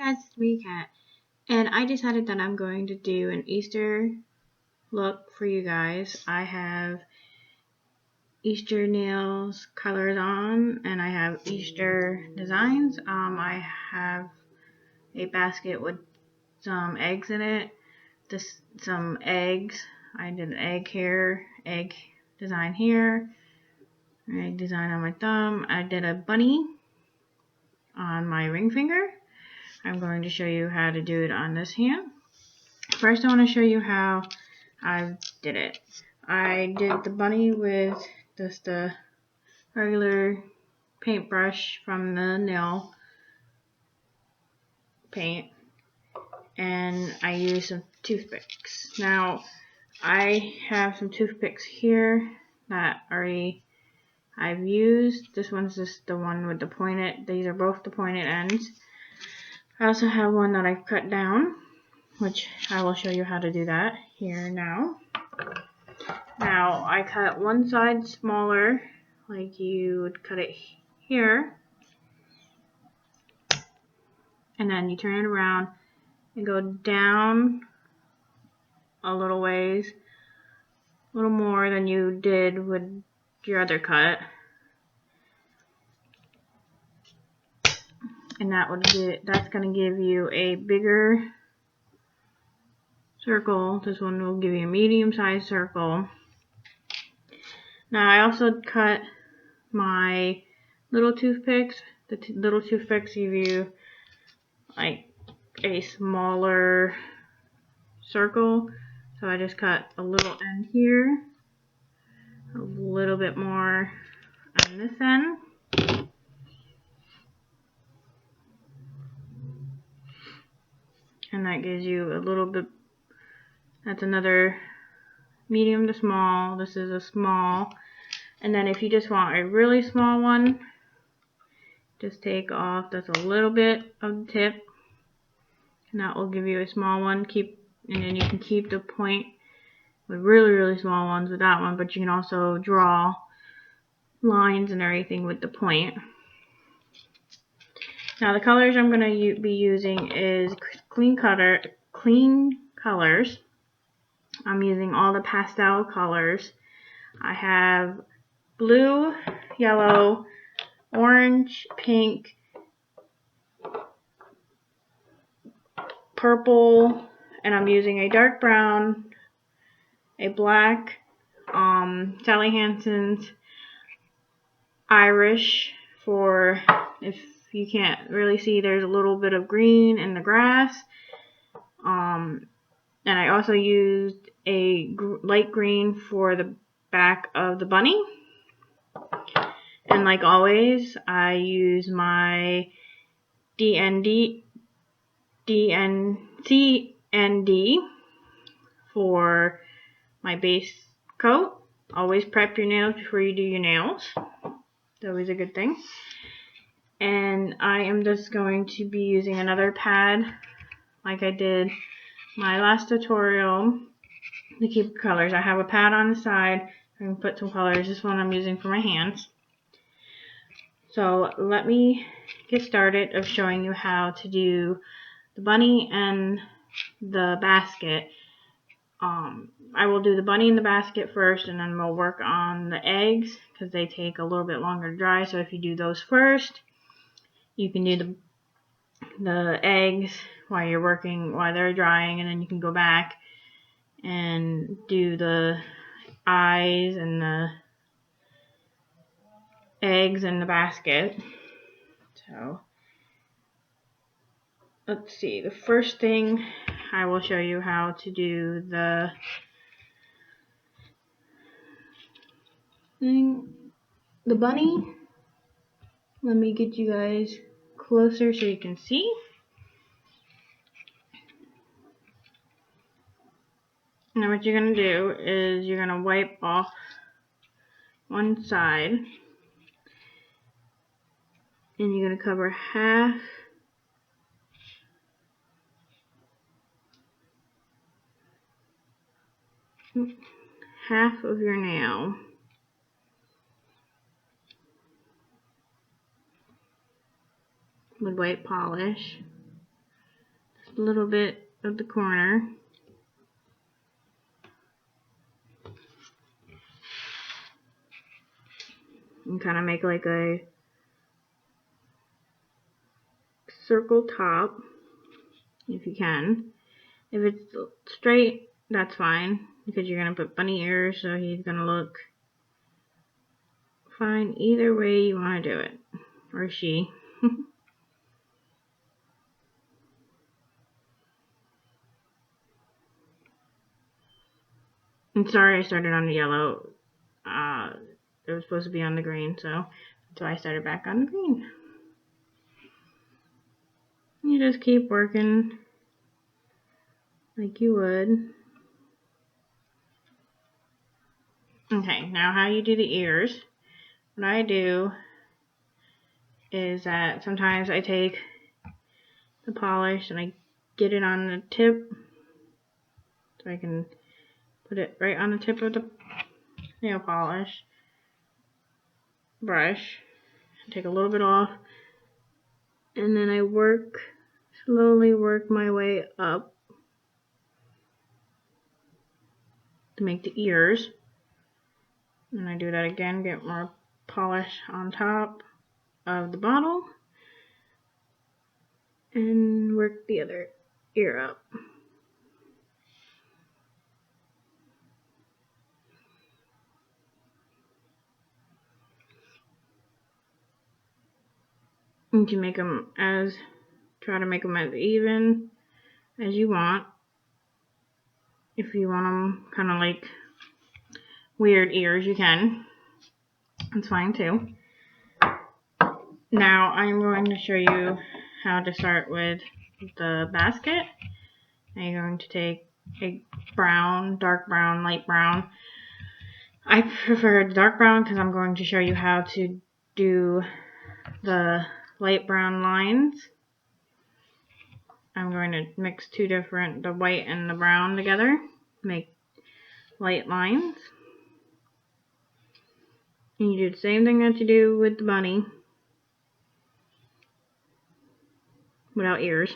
cats, 3 cats. And I decided that I'm going to do an Easter look for you guys. I have Easter nails colors on, and I have Easter designs. I have a basket with some eggs in it. Some eggs. I did an egg design here, egg design on my thumb. I did a bunny on my ring finger. I'm going to show you how to do it on this hand. First, I want to show you how I did it. I did the bunny with just a regular paintbrush from the nail paint, and I used some toothpicks. Now, I have some toothpicks here that I've used. This one's just the one with the pointed. These are both the pointed ends. I also have one that I've cut down, which I will show you how to do that here now. Now, I cut one side smaller, like you would cut it here, and then you turn it around and go down a little ways, a little more than you did with your other cut, and that's going to give you a bigger circle. This one will give you a medium-sized circle. Now, I also cut my little toothpicks. The little toothpicks give you like a smaller circle. So I just cut a little end here, a little bit more on this end. And that gives you a little bit, that's another medium to small. This is a small. And then if you just want a really small one, just take off just a little bit of the tip, and that will give you a small one. And then you can keep the point with really, really small ones with that one, but you can also draw lines and everything with the point. Now, the colors I'm going to be using is Kleancolor. I'm using all the pastel colors. I have blue, yellow, orange, pink, purple, and I'm using a dark brown, a black, Sally Hansen's Irish, for if you can't really see, there's a little bit of green in the grass. And I also used a light green for the back of the bunny. And like always, I use my CND for my base coat. Always prep your nails before you do your nails. It's always a good thing. And I am just going to be using another pad like I did my last tutorial to keep colors. I have a pad on the side. I can put some colors. This one I'm using for my hands. So let me get started of showing you how to do the bunny and the basket. I will do the bunny and the basket first, and then we'll work on the eggs because they take a little bit longer to dry. So if you do those first, you can do the eggs while they're drying, and then you can go back and do the eyes and the eggs in the basket. So let's see, the first thing I will show you how to do the bunny. Let me get you guys closer so you can see. Now what you're going to do is you're going to wipe off one side, and you're going to cover half of your nail. With white polish. a little bit of the corner. And kind of make like a circle top, if you can. If it's straight, that's fine, because you're going to put bunny ears, so he's going to look fine either way you want to do it, or she. I'm sorry I started on the yellow. It was supposed to be on the green, so that's why I started back on the green. You just keep working like you would. Okay, now how you do the ears. What I do is that sometimes I take the polish and I get it on the tip, so I can put it right on the tip of the nail polish brush. Take a little bit off, and then I slowly work my way up to make the ears. And I do that again, get more polish on top of the bottle, and work the other ear up. You can make them try to make them as even as you want. If you want them kind of like weird ears, you can. That's fine too. Now I'm going to show you how to start with the basket. Now you're going to take a brown, dark brown, light brown. I prefer dark brown because I'm going to show you how to do the light brown lines. I'm going to mix the white and the brown together, make light lines. And you do the same thing that you do with the bunny, without ears.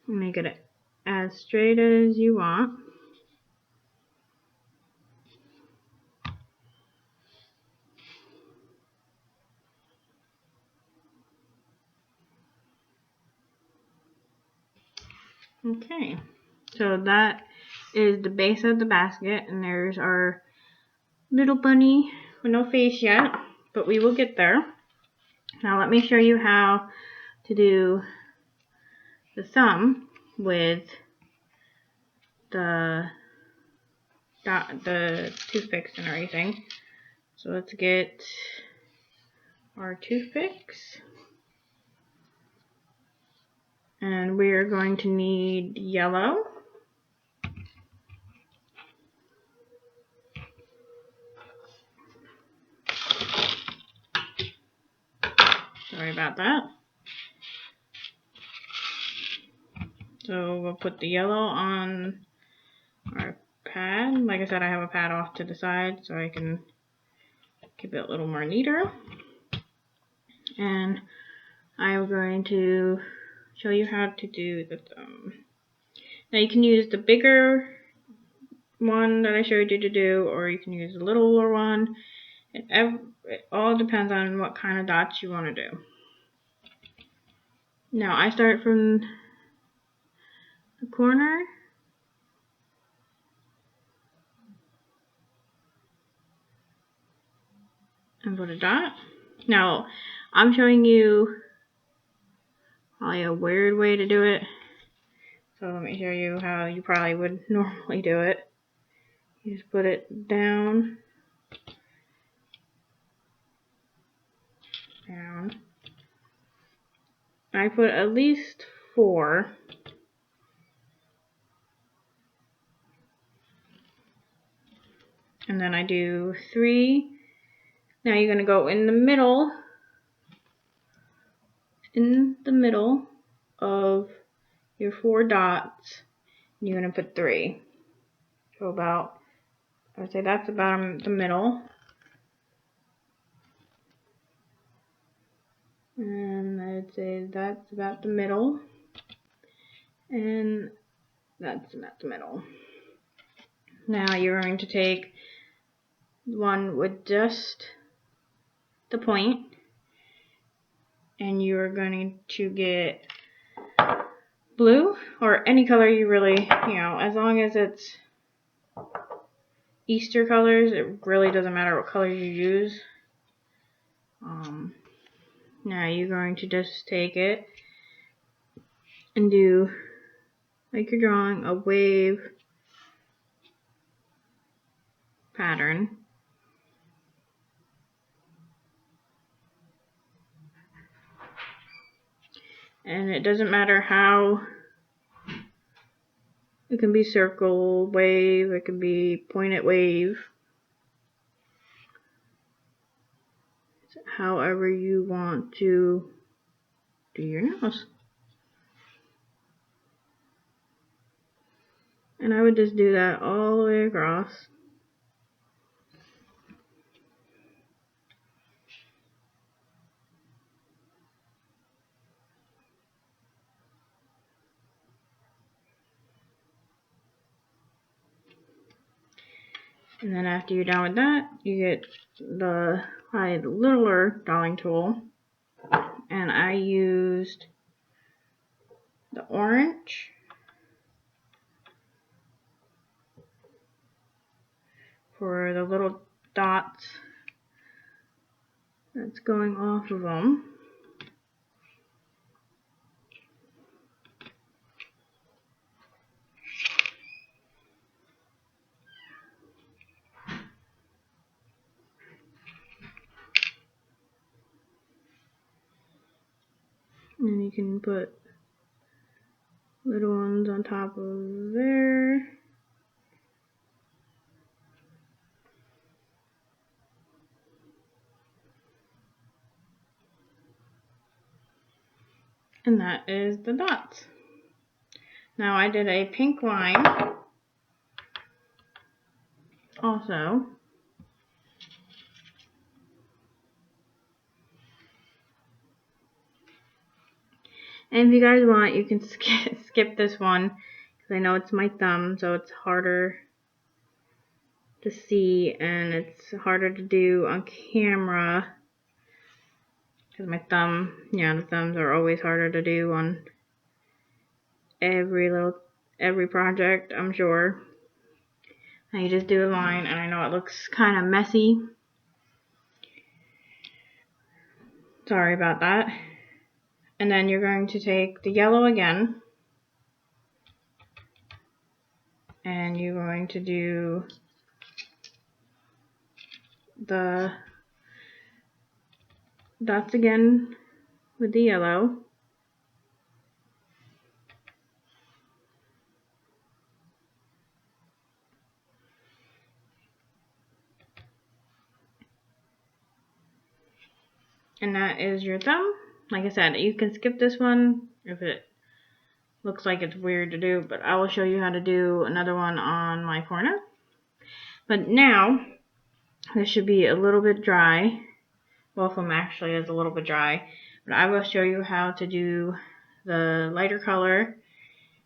Make it as straight as you want. Okay, so that is the base of the basket, and there's our little bunny with no face yet, but we will get there. Now let me show you how to do the thumb with the toothpicks and everything. So let's get our toothpicks, and we're going to need yellow. Sorry about that. So we'll put the yellow on our pad. Like I said, I have a pad off to the side so I can keep it a little more neater. And I'm going to show you how to do the thumb. Now you can use the bigger one that I showed you to do, or you can use a littler one. It all depends on what kind of dots you want to do. Now I start from the corner and put a dot. Now I'm showing you probably a weird way to do it, so let me show you how you probably would normally do it. You just put it down, down. I put at least 4. And then I do 3. Now you're going to go in the middle of your 4 dots, and you're going to put 3. So about I would say that's about the middle. And I'd say that's about the middle. And that's about the middle. Now you're going to take one with just the point, and you're going to get blue or any color you really, as long as it's Easter colors, it really doesn't matter what colors you use. Now you're going to just take it and do, like you're drawing a wave pattern. And it doesn't matter how, it can be circle wave, it can be pointed wave. However you want to do your nails. And I would just do that all the way across. And then after you're done with that, you get the littler doling tool. And I used the orange for the little dots that's going off of them. And you can put little ones on top of there. And that is the dots. Now I did a pink line also. And if you guys want, you can skip this one, because I know it's my thumb, so it's harder to see and it's harder to do on camera, because my thumb, the thumbs are always harder to do on every project, I'm sure. And you just do a line, and I know it looks kind of messy. Sorry about that. And then you're going to take the yellow again, and you're going to do the dots again with the yellow. And that is your thumb. Like I said, you can skip this one if it looks like it's weird to do, but I will show you how to do another one on my corner. But now, this should be a little bit dry. Both of them actually is a little bit dry. But I will show you how to do the lighter color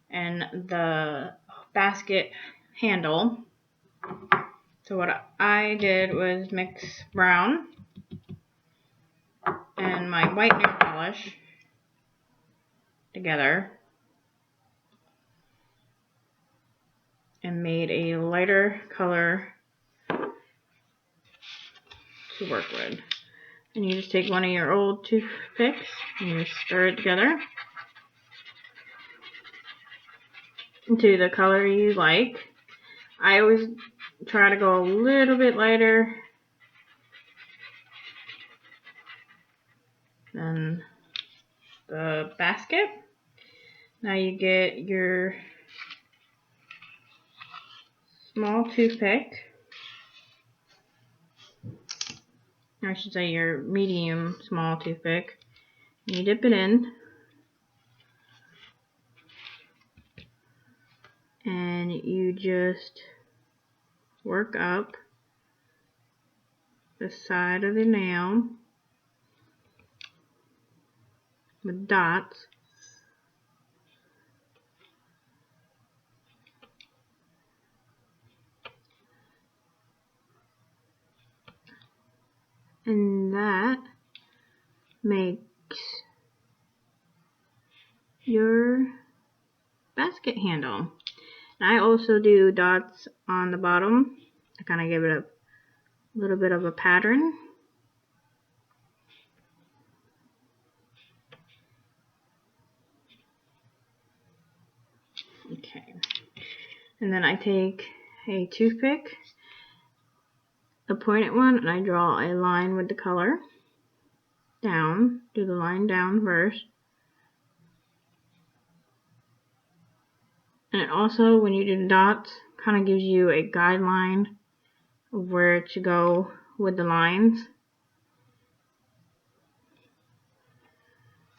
and the basket handle. So what I did was mix brown and my white nail polish together and made a lighter color to work with. And you just take one of your old toothpicks and you stir it together into the color you like. I always try to go a little bit lighter than the basket. Now you get your small toothpick, or I should say your medium small toothpick. You dip it in, and you just work up the side of the nail with dots. And that makes your basket handle. And I also do dots on the bottom to kind of give it a little bit of a pattern. Okay. And then I take a toothpick, a pointed one, and I draw a line with the color down. Do the line down first. And it also, when you do the dots, kind of gives you a guideline of where to go with the lines.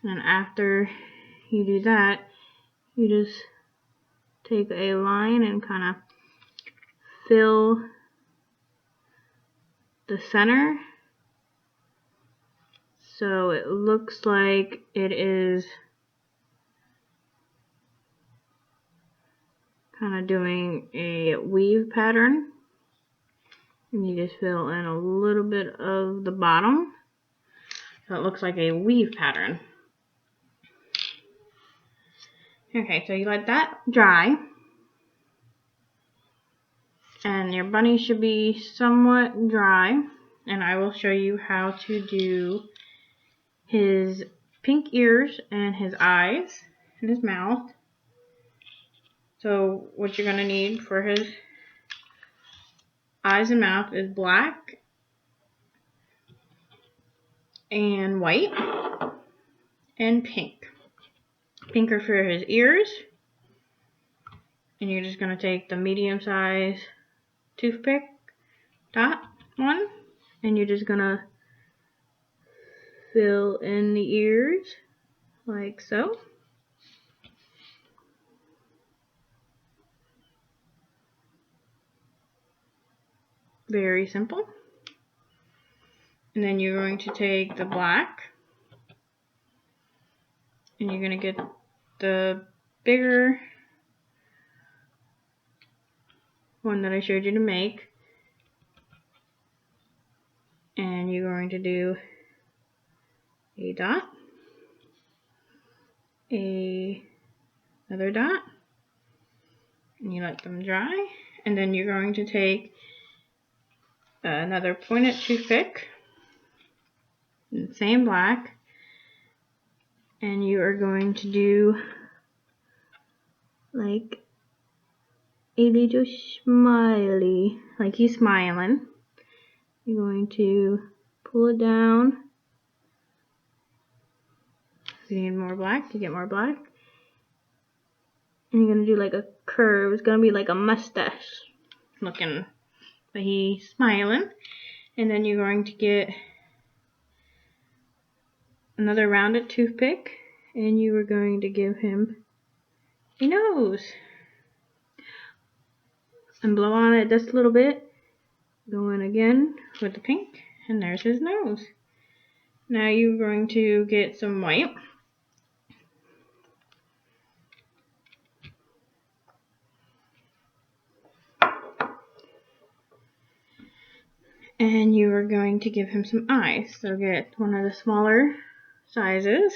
And after you do that, you just take a line and kind of fill the center so it looks like it is kind of doing a weave pattern. And you just fill in a little bit of the bottom so it looks like a weave pattern. Okay, so you let that dry. And your bunny should be somewhat dry. And I will show you how to do his pink ears and his eyes and his mouth. So what you're going to need for his eyes and mouth is black and white and pink. Pink are for his ears. And you're just going to take the medium size toothpick dot one, and you're just going to fill in the ears like so. Very simple. And then you're going to take the black and you're going to get the bigger one that I showed you to make, and you're going to do a dot, another dot, and you let them dry. And then you're going to take another pointed toothpick, same black, and you are going to do like a little smiley, like he's smiling. You're going to pull it down. If you need more black, you get more black. And you're going to do like a curve. It's going to be like a mustache looking, but he's smiling. And then you're going to get another rounded toothpick, and you are going to give him a nose. And blow on it just a little bit. Go in again with the pink, and there's his nose. Now you're going to get some white. And you are going to give him some eyes. So get one of the smaller sizes.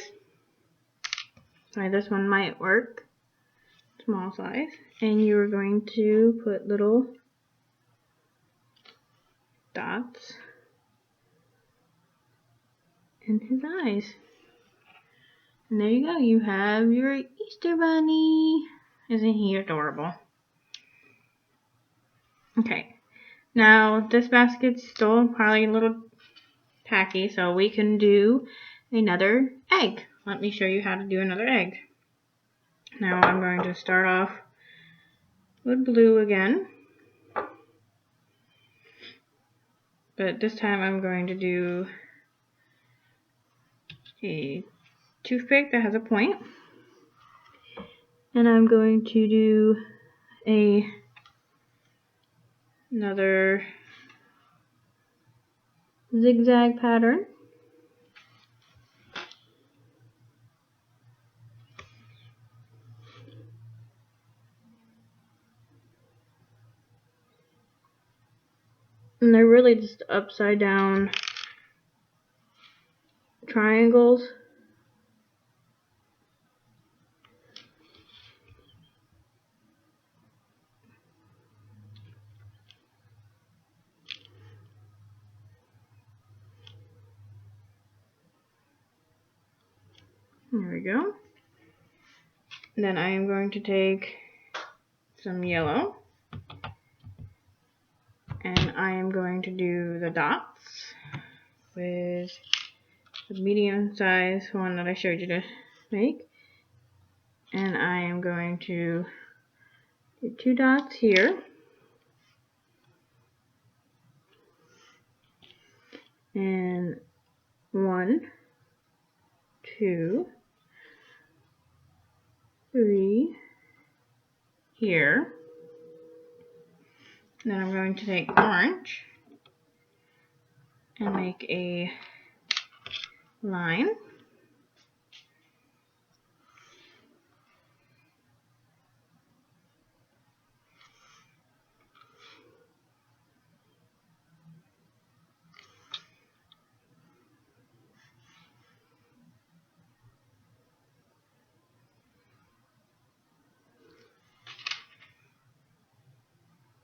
Sorry, this one might work. Small size. And you are going to put little dots in his eyes. And there you go. You have your Easter bunny. Isn't he adorable? Okay. Now, this basket's still probably a little tacky, so we can do another egg. Let me show you how to do another egg. Now, I'm going to start off with blue again. But this time I'm going to do a toothpick that has a point. And I'm going to do a another zigzag pattern. And they're really just upside down triangles. There we go. And then I am going to take some yellow and I am going to do the dots with the medium size one that I showed you to make. And I am going to do 2 dots here. And 1, 2, 3 here. And then I'm going to take orange and make a line.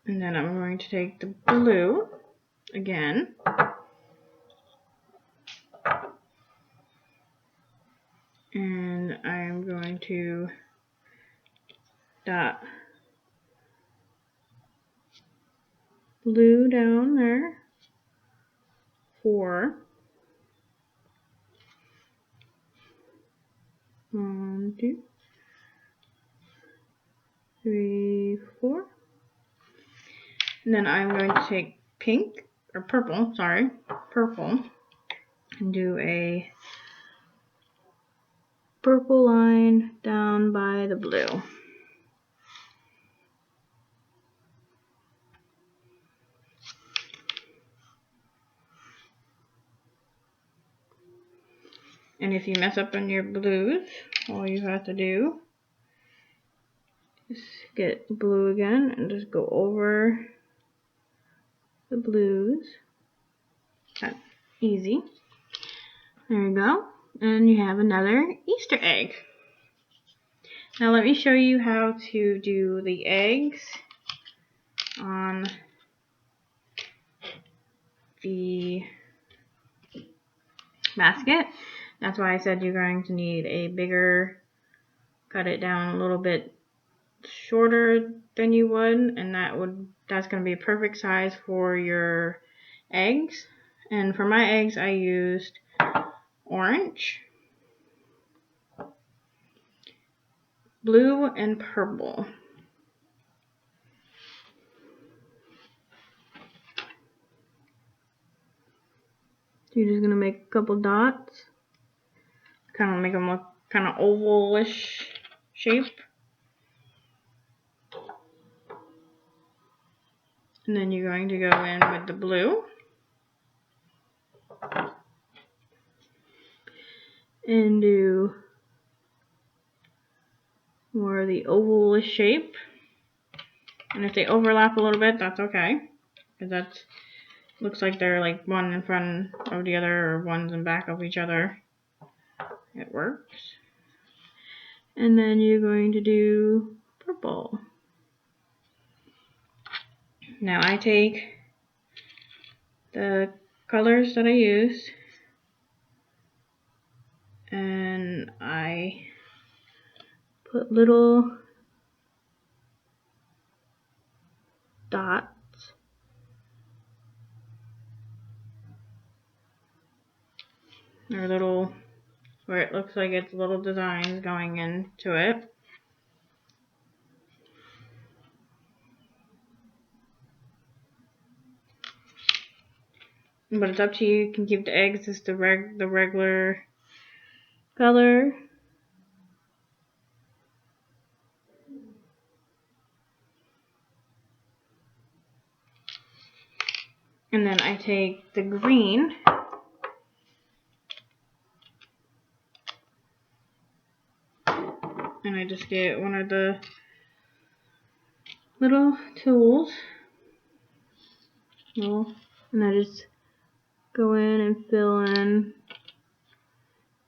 And then I'm going to take the blue again. And I'm going to dot blue down there. 4. 1, 2, 3, 4. And then I'm going to take purple, and do a purple line down by the blue. And if you mess up on your blues, all you have to do is get blue again and just go over the blues. That's easy. There you go. And you have another Easter egg. Now let me show you how to do the eggs on the basket. That's why I said you're going to need a bigger, cut it down a little bit shorter than you would, and that's going to be a perfect size for your eggs. And for my eggs I used orange, blue, and purple. So you're just going to make a couple dots, kind of make them look kind of oval-ish shape. And then you're going to go in with the blue and do more of the oval-ish shape. And if they overlap a little bit, that's okay, because that looks like they're like one in front of the other or one's in back of each other. It works. And then you're going to do purple. Now I take the colors that I used and I put little dots or little, where it looks like it's little designs going into it. But it's up to you. You can keep the eggs as the regular color. And then I take the green and I just get one of the little tools, and I just go in and fill in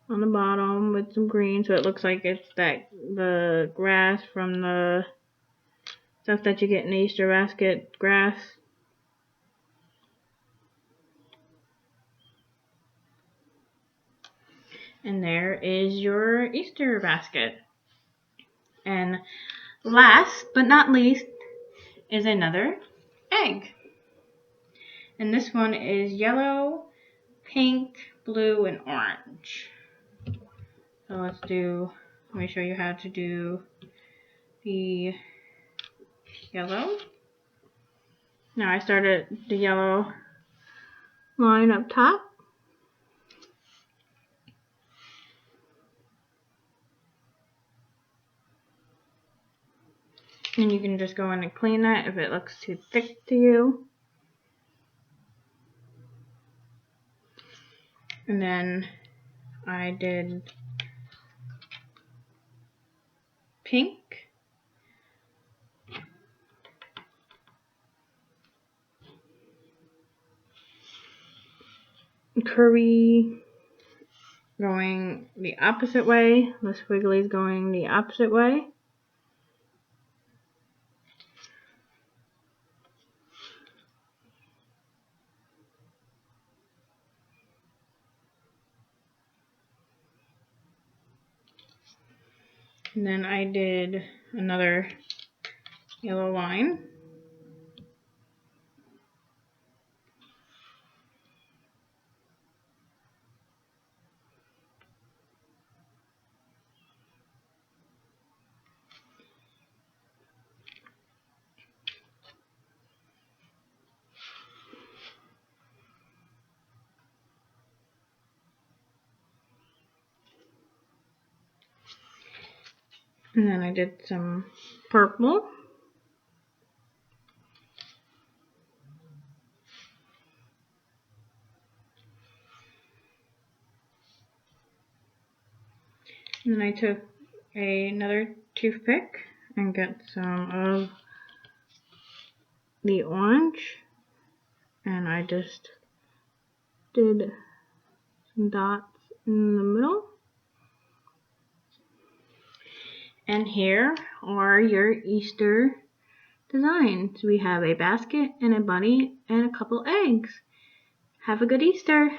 on the bottom with some green so it looks like it's the grass from the stuff that you get in the Easter basket grass. And there is your Easter basket. And last but not least is another egg. And this one is yellow, pink, blue, and orange. So let me show you how to do the yellow. Now I started the yellow line up top. And you can just go in and clean that if it looks too thick to you. And then I did pink, curvy going the opposite way, the squigglies going the opposite way. And then I did another yellow line. And then I did some purple. And then I took another toothpick and got some of the orange. And I just did some dots in the middle. And here are your Easter designs. We have a basket and a bunny and a couple eggs. Have a good Easter!